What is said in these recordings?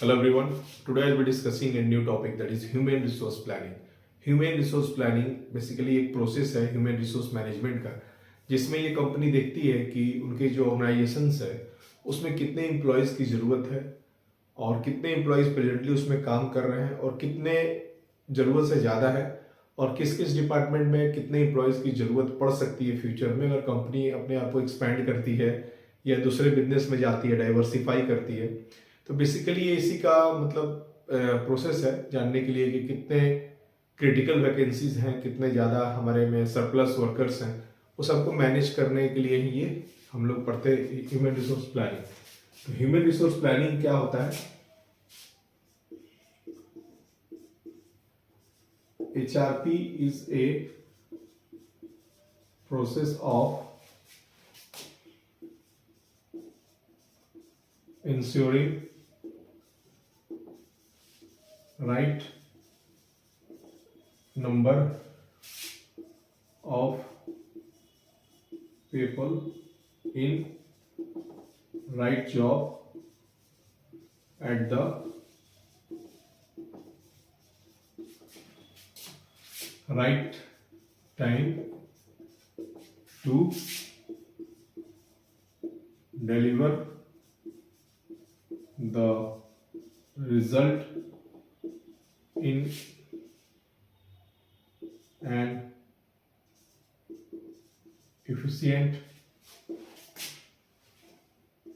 Hello everyone. Today I'll be discussing a new topic that is human resource planning. Human resource planning basically एक process है human resource management का, जिसमें ये company देखती है कि उनके जो ऑर्गेनाइजेशंस है उसमें कितने एम्प्लॉयज़ की ज़रूरत है और कितने एम्प्लॉयज़ प्रेजेंटली उसमें काम कर रहे हैं और कितने ज़रूरत से ज़्यादा है और किस किस डिपार्टमेंट में कितने एम्प्लॉयज़ की ज़रूरत पड़ सकती है फ्यूचर में, अगर कंपनी अपने आप को एक्सपैंड करती है या दूसरे बिजनेस में जाती है, डाइवर्सिफाई करती है। तो बेसिकली ये इसी का मतलब प्रोसेस है जानने के लिए कि कितने क्रिटिकल वैकेंसीज हैं, कितने ज़्यादा हमारे में सरप्लस वर्कर्स हैं, वो सबको मैनेज करने के लिए ही ये हम लोग पढ़ते हैं ह्यूमन रिसोर्स प्लानिंग। तो ह्यूमन रिसोर्स प्लानिंग क्या होता है? HRP is a process of ensuring right number of people in right job at the right time to deliver the result in an efficient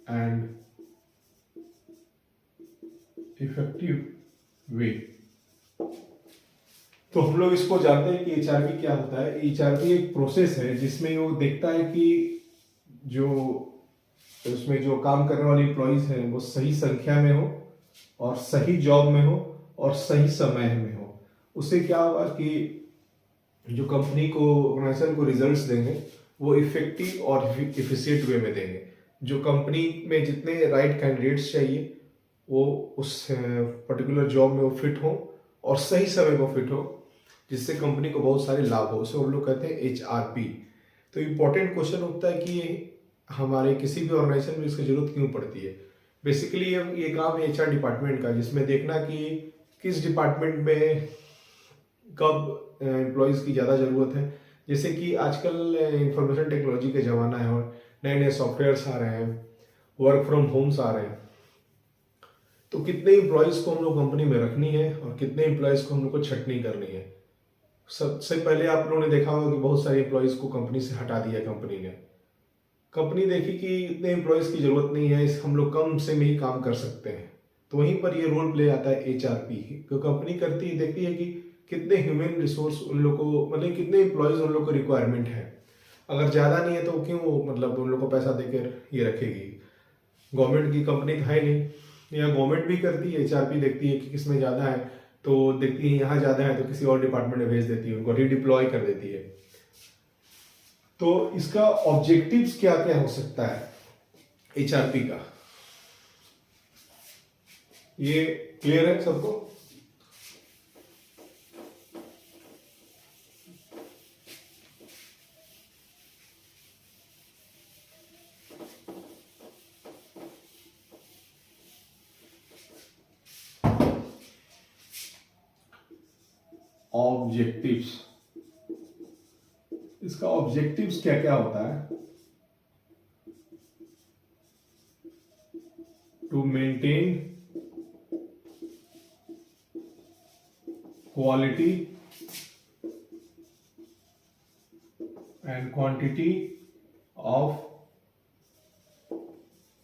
and effective way। तो हम लोग इसको जानते हैं कि एचआरपी क्या होता है। एचआरपी एक प्रोसेस है जिसमें वो देखता है कि जो उसमें जो काम करने वाले एम्प्लॉयज हैं वो सही संख्या में हो और सही जॉब में हो और सही समय में हो। उससे क्या होगा कि जो कंपनी को, ऑर्गेनाइजेशन को रिजल्ट्स देंगे वो इफेक्टिव और इफिशिएंट वे में देंगे। जो कंपनी में जितने राइट कैंडिडेट्स चाहिए वो उस पर्टिकुलर जॉब में वो फिट हो और सही समय पर फिट हो, जिससे कंपनी को बहुत सारे लाभ हो। उसे हम लोग कहते हैं HRP। तो इम्पोर्टेंट क्वेश्चन उठता है कि हमारे किसी भी ऑर्गेनाइजेशन में इसकी जरूरत क्यों पड़ती है। बेसिकली ये काम है HR डिपार्टमेंट का, जिसमें देखना कि किस डिपार्टमेंट में कब एम्प्लॉयज़ की ज़्यादा ज़रूरत है। जैसे कि आजकल इंफॉर्मेशन टेक्नोलॉजी का ज़माना है और नए नए सॉफ्टवेयर्स आ रहे हैं, वर्क फ्रॉम होम्स आ रहे हैं। तो कितने एम्प्लॉयज़ को हम लोग कंपनी में रखनी है और कितने एम्प्लॉयज़ को हम लोग को छटनी करनी है। सबसे पहले आप लोगों ने देखा होगा कि बहुत सारे एम्प्लॉयज़ को कंपनी से हटा दिया कंपनी ने। कंपनी देखी कि इतने एम्प्लॉयज़ की ज़रूरत नहीं है, इस हम लोग कम से में ही काम कर सकते हैं। तो वहीं पर ये रोल प्ले आता है HRP। तो कंपनी करती है, देखती है कि कितने ह्यूमन रिसोर्स उन लोग को, मतलब कितने एम्प्लॉयज़ उन लोग को रिक्वायरमेंट है। अगर ज़्यादा नहीं है तो क्यों मतलब उन लोग को पैसा देकर ये रखेगी। गवर्नमेंट की कंपनी तो है नहीं, या गवर्नमेंट भी करती है HRP, देखती है कि किसमें ज़्यादा है तो देखती है यहाँ ज़्यादा है तो किसी और डिपार्टमेंट में भेज देती है, उनको रीडिप्लॉय कर देती है। तो इसका ऑब्जेक्टिव्स क्या क्या हो सकता है HRP का, ये क्लियर है सबको? ऑब्जेक्टिव्स, इसका ऑब्जेक्टिव्स क्या क्या होता है? To maintain quality and quantity of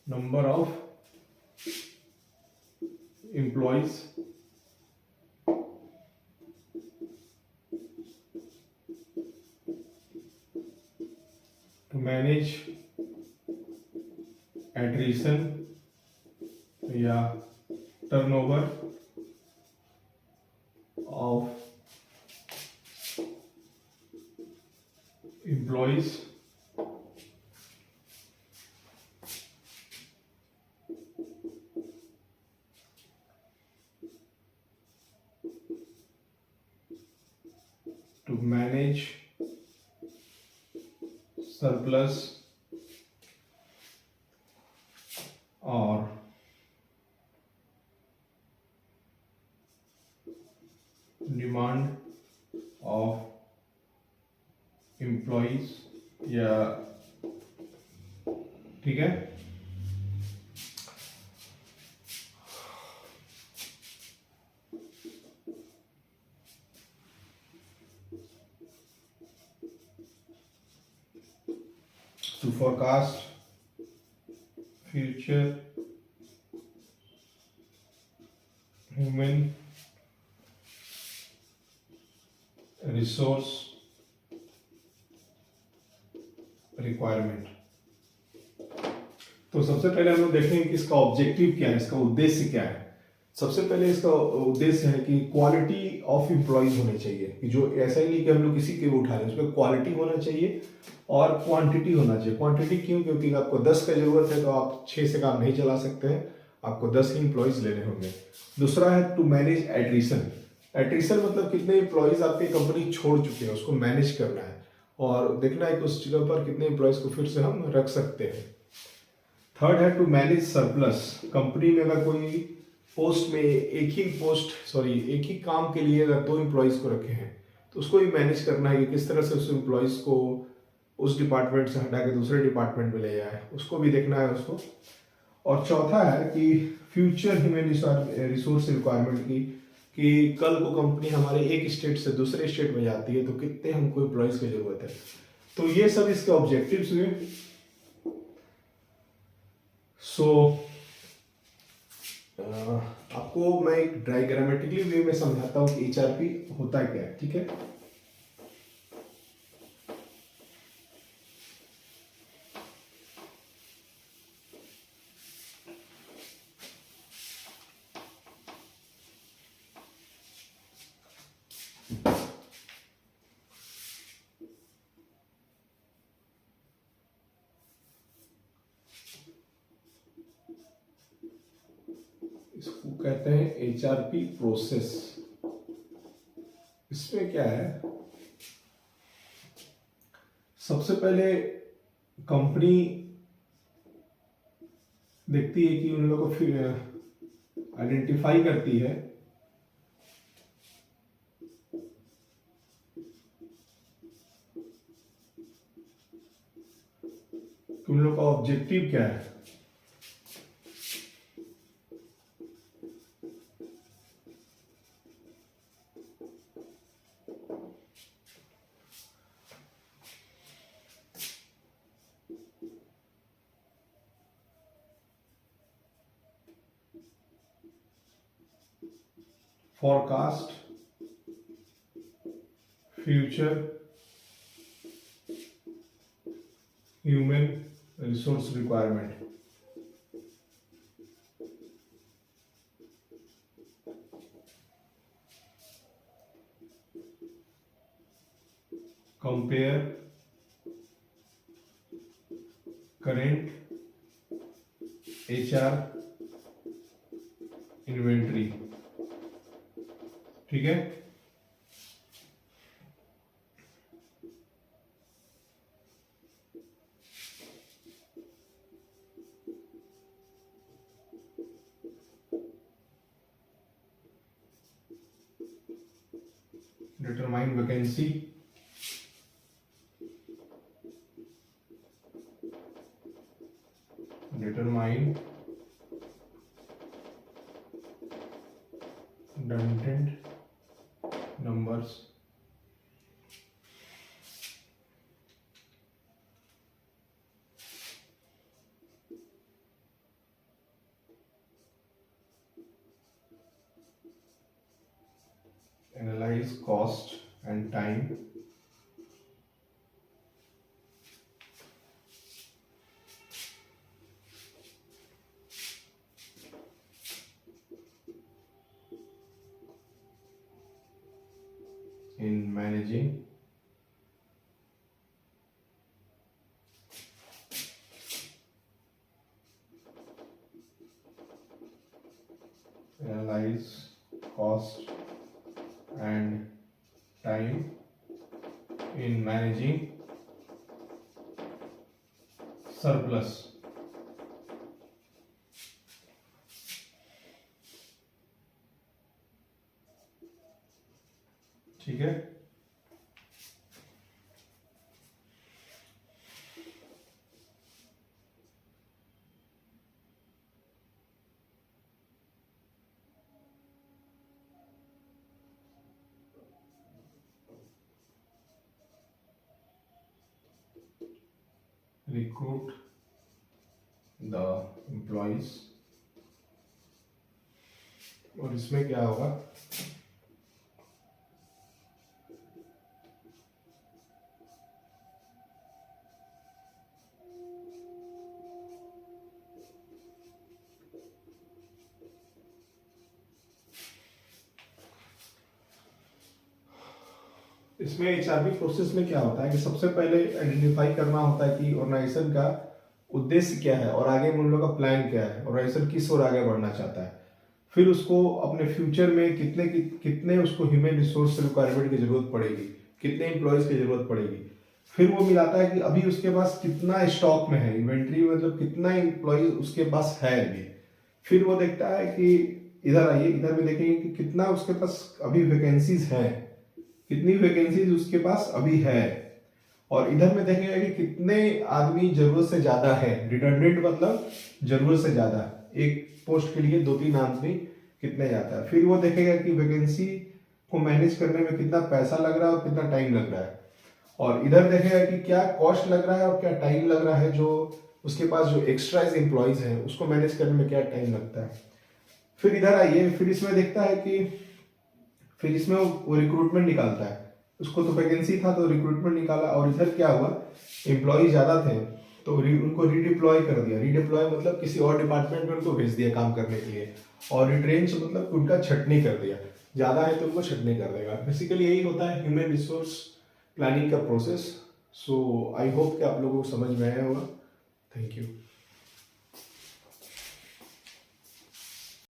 number of employees to manage attrition या turnover of employees to manage surplus or demand of employees, या ठीक है, to forecast future human resource requirement. तो सबसे पहले हम लोग देखेंगे कि इसका ऑब्जेक्टिव क्या है, इसका उद्देश्य क्या है। सबसे पहले इसका उद्देश्य है कि क्वालिटी ऑफ एम्प्लॉइज होने चाहिए, कि जो ऐसा ही नहीं कि हम लोग किसी के भी उठा लें, उसमें क्वालिटी होना चाहिए और क्वांटिटी होना चाहिए। क्वांटिटी क्यों? क्योंकि आपको 10 का जरूरत है तो आप 6 से काम नहीं चला सकते हैं, आपको 10 ही एम्प्लॉइज लेने होंगे। दूसरा है टू मैनेज एट्रिशन। एट्रिशन मतलब कितने एम्प्लॉइज आपकी कंपनी छोड़ चुके हैं, उसको मैनेज करना है और देखना है कि उस जगह पर कितने एम्प्लॉइज को फिर से हम रख सकते हैं। थर्ड है टू मैनेज सरप्लस। कंपनी में अगर कोई पोस्ट में एक ही काम के लिए अगर 2 एम्प्लॉइज को रखे हैं तो उसको भी मैनेज करना है कि किस तरह से उस एम्प्लॉइज को उस डिपार्टमेंट से हटा के दूसरे डिपार्टमेंट में ले जाए, उसको भी देखना है उसको। और चौथा है कि फ्यूचर ह्यूमन रिसोर्स रिक्वायरमेंट की, कि कल को कंपनी हमारे एक स्टेट से दूसरे स्टेट में जाती है तो कितने हमको एम्प्लॉइज की जरूरत है। तो ये सब इसके ऑब्जेक्टिव्स हुए। आपको मैं एक डायग्रामेटिकली वे में समझाता हूँ कि एचआरपी होता क्या है, ठीक है। इसको कहते हैं एचआरपी प्रोसेस। इसमें क्या है, सबसे पहले कंपनी देखती है कि उन लोगों को फिर आइडेंटिफाई करती है कि उन लोगों का ऑब्जेक्टिव क्या है। forecast future human resource requirement। compare current HR inventory, ठीक है। determine vacancy, determine redundant numbers, analyze cost and time, in managing analyze cost and time in managing surplus। ठीक है। रिक्रूट द एम्प्लॉइज, और इसमें क्या होगा, इसमें एचआरबी प्रोसेस में क्या होता है कि सबसे पहले आइडेंटिफाई करना होता है कि ऑर्गेनाइजेशन का उद्देश्य क्या है और आगे उन लोगों का प्लान क्या है, ऑर्गेनाइजेशन किस ओर आगे बढ़ना चाहता है। फिर उसको अपने फ्यूचर में कितने उसको ह्यूमन रिसोर्स रिक्वायरमेंट की जरूरत पड़ेगी, कितने एम्प्लॉयज की जरूरत पड़ेगी। फिर वो मिलाता है कि अभी उसके पास कितना स्टॉक में है, इन्वेंट्री मतलब कितना एम्प्लॉयज उसके पास है अभी। फिर वो देखता है कि इधर आइए, इधर में देखेंगे कि कितना उसके पास अभी वैकेंसीज हैं, कितनी वैकेंसीज उसके पास अभी है। और इधर में देखेगा कि कितने आदमी जरूरत से ज्यादा है, रिडंडेंट मतलब जरूरत से ज्यादा, एक पोस्ट के लिए 2-3 आदमी कितने जाता है। फिर वो देखेगा कि वैकेंसी को मैनेज करने में कितना पैसा लग रहा है और कितना टाइम लग रहा है। और इधर देखेगा कि क्या कॉस्ट लग रहा है और क्या टाइम लग रहा है, जो उसके पास जो एक्स्ट्रा एम्प्लॉयज हैं उसको मैनेज करने में क्या टाइम लगता है। फिर इधर आइए, फिर इसमें देखता है कि फिर इसमें वो रिक्रूटमेंट निकालता है। उसको तो वैकेंसी था तो रिक्रूटमेंट निकाला, और इधर क्या हुआ, एम्प्लॉय ज्यादा थे तो उनको रीडिप्लॉय कर दिया। रीडिप्लॉय मतलब किसी और डिपार्टमेंट में उनको भेज दिया काम करने के लिए, और रिट्रेंच मतलब उनका छटनी कर दिया, ज्यादा है तो उनको छटनी कर देगा। बेसिकली यही होता है ह्यूमन रिसोर्स प्लानिंग का प्रोसेस। सो आई होप कि आप लोगों को समझ में आया होगा। Thank you.